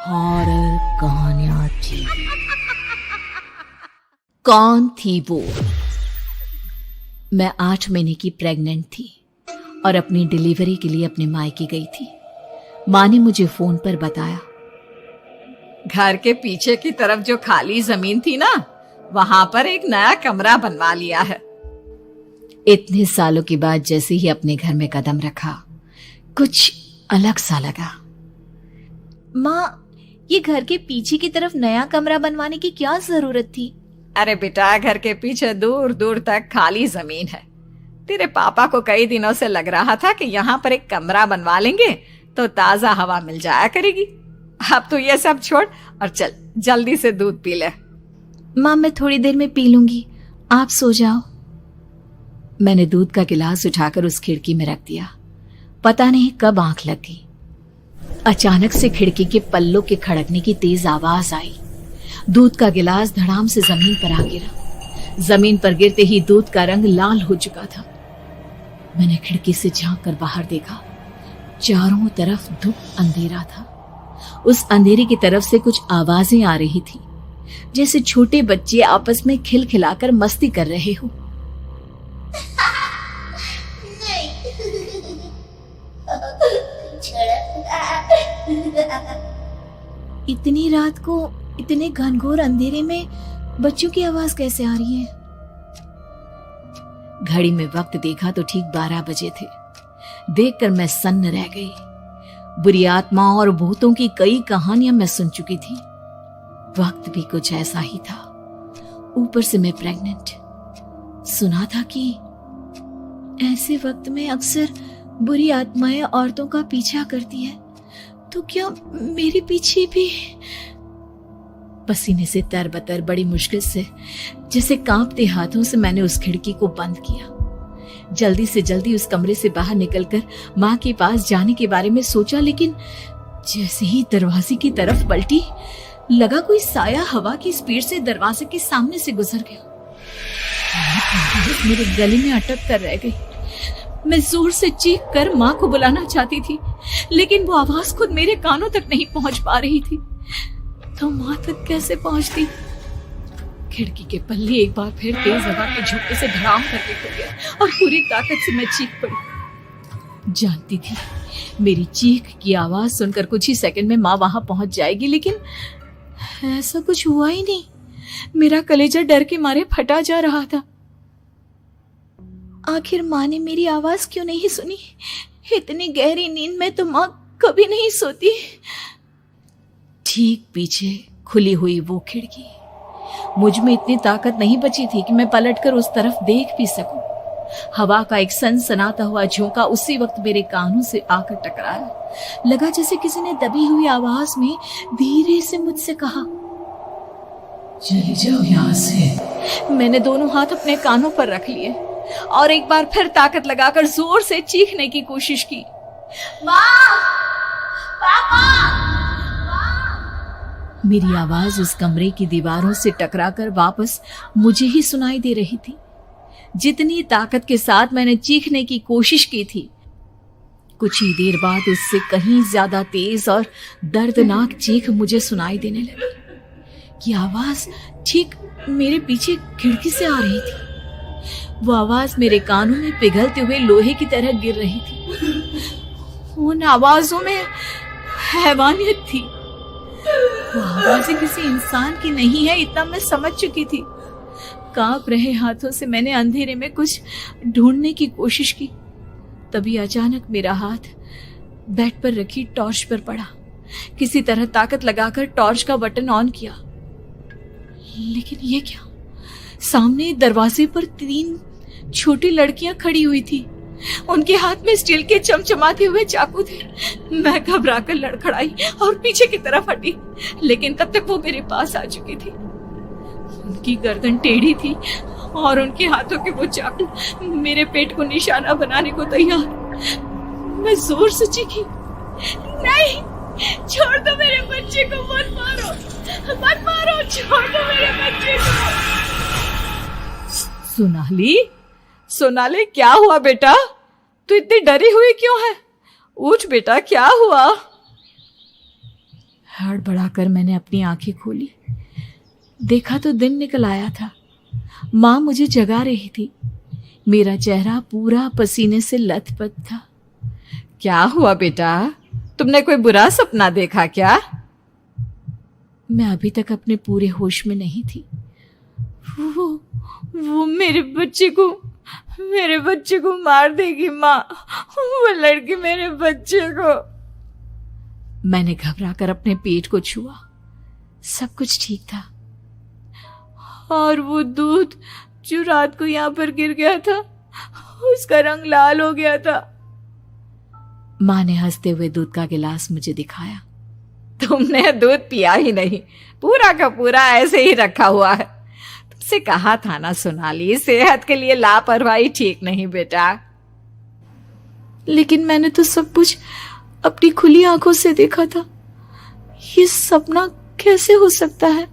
Horror कहानियां थी। कौन थी वो? मैं 8 महीने की प्रेग्नेंट थी और अपनी डिलीवरी के लिए अपने मायके गई थी। माँ ने मुझे फोन पर बताया, घर के पीछे की तरफ जो खाली जमीन थी ना, वहां पर एक नया कमरा बनवा लिया है। इतने सालों के बाद जैसे ही अपने घर में कदम रखा, कुछ अलग सा लगा। माँ, ये घर के पीछे की तरफ नया कमरा बनवाने की क्या जरूरत थी? अरे बेटा, घर के पीछे दूर दूर तक खाली जमीन है। तेरे पापा को कई दिनों से लग रहा था कि यहाँ पर एक कमरा बनवा लेंगे तो ताजा हवा मिल जाया करेगी। अब तो ये सब छोड़ और चल जल्दी से दूध पी ले। माँ, मैं थोड़ी देर में पी लूंगी, आप सो जाओ। मैंने दूध का गिलास उठाकर उस खिड़की में रख दिया। पता नहीं कब आंख लग गई। अचानक से खिड़की के पल्लों के खड़कने की तेज आवाज आई। दूध का गिलास धड़ाम से जमीन पर आ गिरा। जमीन पर गिरते ही दूध का रंग लाल हो चुका था। मैंने खिड़की से झांक कर बाहर देखा। चारों तरफ धूप अंधेरा था। उस अंधेरे की तरफ से कुछ आवाजें आ रही थी, जैसे छोटे बच्चे आपस में खिलखिलाकर मस्ती कर रहे हो। इतनी रात को इतने घनघोर अंधेरे में बच्चों की आवाज कैसे आ रही है? घड़ी में वक्त देखा तो ठीक 12 बजे थे। देखकर मैं सन्न रह गई। बुरी आत्माओं और भूतों की कई कहानियां मैं सुन चुकी थी। वक्त भी कुछ ऐसा ही था। ऊपर से मैं प्रेग्नेंट। सुना था कि ऐसे वक्त में अक्सर बुरी आत्माएं औरतों का पीछा करती है, तो क्या मेरे पीछे भी? पसीने से तरबतर बड़ी मुश्किल से, जैसे कांपते हाथों से मैंने उस खिड़की को बंद किया। जल्दी से जल्दी उस कमरे से बाहर निकलकर माँ के पास जाने के बारे में सोचा, लेकिन जैसे ही दरवाजे की तरफ पलटी, लगा कोई साया हवा की स्पीड से दरवाजे के सामने से गुजर गया। मेरे गले में अटक कर रह गई। मैं जोर से चीख कर माँ को बुलाना चाहती थी, लेकिन वो आवाज खुद मेरे कानों तक नहीं पहुंच पा रही थी। तो माँ तक कैसे पहुंचती? खिड़की के पल्ले एक बार फिर तेज हवा के झोंके से धड़ाम करके खुल गया और पूरी ताकत से मैं चीख पड़ी। जानती थी मेरी चीख की आवाज सुनकर कुछ ही सेकंड में माँ वहां पहुंच जाएगी, लेकिन ऐसा कुछ हुआ ही नहीं। मेरा कलेजा डर के मारे फटा जा रहा था। आखिर माँ ने मेरी आवाज क्यों नहीं सुनी? इतनी गहरी नींद में तो माँ कभी नहीं सोती। ठीक पीछे खुली हुई वो खिड़की। मुझ में इतनी ताकत नहीं बची थी कि मैं पलटकर उस तरफ देख भी सकूं। हवा का एक सनसनाता हुआ झोंका उसी वक्त मेरे कानों से आकर टकराया। लगा जैसे किसी ने दबी हुई आवाज में धीरे से मुझसे कहा, चली जाओ यहाँ से। मैंने दोनों हाथ अपने कानों पर रख लिए और एक बार फिर ताकत लगाकर जोर से चीखने की कोशिश की। माँ! पापा! मेरी आवाज उस कमरे की दीवारों से टकराकर वापस मुझे ही सुनाई दे रही थी। जितनी ताकत के साथ मैंने चीखने की कोशिश की थी, कुछ ही देर बाद उससे कहीं ज्यादा तेज और दर्दनाक चीख मुझे सुनाई देने लगी। कि आवाज ठीक मेरे पीछे खिड़की से आ रही थी। वो आवाज मेरे कानों में पिघलते हुए लोहे की तरह गिर रही थी। उन आवाजों में हैवानियत थी। वो आवाजें किसी इंसान की नहीं है, इतना मैं समझ चुकी थी। कांप रहे हाथों से मैंने अंधेरे में कुछ ढूंढने की कोशिश की। तभी अचानक मेरा हाथ बेड पर रखी टॉर्च पर पड़ा। किसी तरह ताकत लगाकर टॉर्च का बटन ऑन किया, लेकिन ये क्या? सामने दरवाजे पर 3 छोटी लड़कियां खड़ी हुई थी। उनके हाथ में स्टील के चमचमाते हुए चाकू थे। मैं घबराकर लड़खड़ाई और पीछे की तरफ हटी, लेकिन तब तक वो मेरे पास आ चुकी थी। उनकी गर्दन टेढ़ी थी और उनके हाथों के वो चाकू मेरे पेट को निशाना बनाने को तैयार। मैं जोर से चीखी, नहीं, छोड़ दो मेरे बच्चे को, मत मारो, मत मारो, छोड़ दो मेरे बच्चे को। सोनाली, क्या हुआ बेटा? तू इतनी डरी हुई क्यों है? उठ बेटा, क्या हुआ? हड़बड़ाकर मैंने अपनी आंखें खोली। देखा तो दिन निकल आया था। माँ मुझे जगा रही थी। मेरा चेहरा पूरा पसीने से लथपथ था। क्या हुआ बेटा, तुमने कोई बुरा सपना देखा क्या? मैं अभी तक अपने पूरे होश में नहीं थी। वो मेरे बच्चे को मार देगी माँ। वो लड़की मेरे बच्चे को। मैंने घबराकर अपने पेट को छुआ। सब कुछ ठीक था। और वो दूध जो रात को यहाँ पर गिर गया था, उसका रंग लाल हो गया था। माँ ने हंसते हुए दूध का गिलास मुझे दिखाया। तुमने दूध पिया ही नहीं, पूरा का पूरा ऐसे ही रखा हुआ है। तुमसे कहा था ना सोनाली, सेहत के लिए लापरवाही ठीक नहीं बेटा। लेकिन मैंने तो सब कुछ अपनी खुली आंखों से देखा था। ये सपना कैसे हो सकता है?